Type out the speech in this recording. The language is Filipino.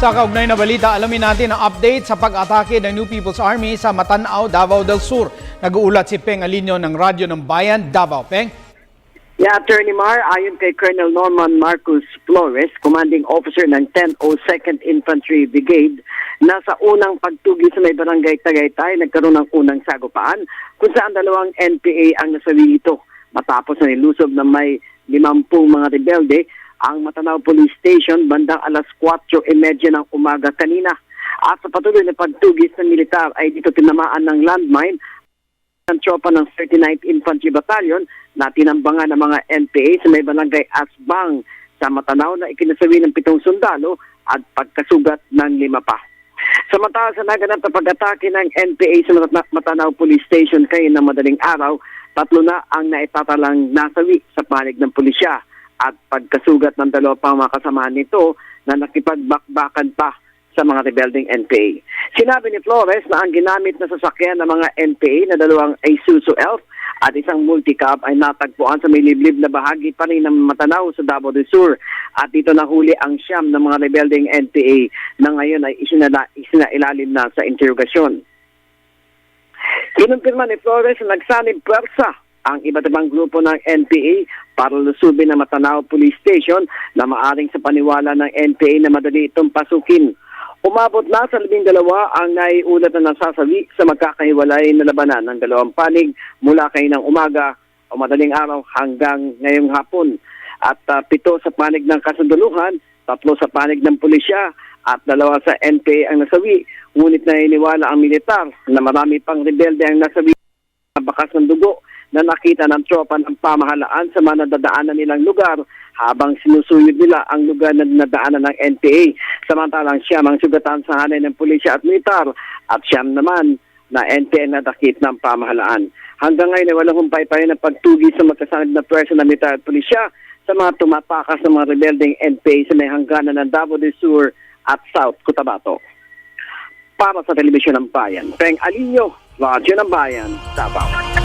Sa kaugnay na balita, alamin natin ang update sa pag-atake ng New People's Army sa Matanao, Davao del Sur. Nag-uulat si Peng Alinio ng Radyo ng Bayan, Davao. Peng? Yeah, Attorney Mar, ayon kay Colonel Norman Marcus Flores, commanding officer ng 1002nd Infantry Brigade, nasa unang pagtugi sa may barangay Tagaytay, nagkaroon ng unang sagupaan kung saan dalawang NPA ang nasawi ito. Matapos na nilusob na may 50 mga rebelde ang Matanao Police Station bandang alas 4:30 ng umaga kanina. At sa patuloy na pagtugis ng militar ay dito tinamaan ng landmine ng tropa ng 39th Infantry Battalion na tinambangan ng mga NPA sa may barangay Asbang sa Matanao na ikinasawi ng 7 sundalo at pagkasugat ng 5 pa. Samantala sa naganap na pag-atake ng NPA sa Matanao Police Station kayo ng madaling araw, 3 na ang naitatalang nasawi sa panig ng pulisya at pagkasugat ng 2 pang mga kasamahan nito na nakipagbakbakan pa sa mga rebelding NPA. Sinabi ni Flores na ang ginamit na sasakyan ng mga NPA na 2 Isuzu Elf at isang multicab ay natagpuan sa may liblib na bahagi pa rin ng Matanao sa Davao del Sur. At dito nahuli ang siyam ng mga rebelding NPA na ngayon ay isinailalim na sa interogasyon. Kinumpirma ni Flores na nagsanib puwersa ang iba't ibang grupo ng NPA para lusubin ang Matanao Police Station na maaring sa paniwala ng NPA na madali itong pasukin. Umabot na sa 12 ang naiulat na nasasawi sa magkakahiwalay na labanan ng 2 panig mula kaninang umaga o madaling araw hanggang ngayong hapon. At 7 sa panig ng kasunduluhan, 3 sa panig ng pulisya at 2 sa NPA ang nasawi. Ngunit naniniwala ang militar na marami pang rebelde ang nasawi na bakas ng dugo na nakita ng tropa ng pamahalaan sa mga nadadaanan nilang lugar habang sinusuyod nila ang lugar na nadaanan ng NPA. Samantalang siyam ang sugatan sa hanay ng pulisya at militar at siyam naman na NPA na dakip ng pamahalaan. Hanggang ngayon ay walang humpay pa rin ang pagtugi sa magkasanib na pwersa ng militar at pulisya sa mga tumatakas ng mga rebelding NPA sa may hangganan ng Davao del Sur at South Cotabato. Para sa Telebisyon ng Bayan, Peng Alinio, Radyo ng Bayan, Davao.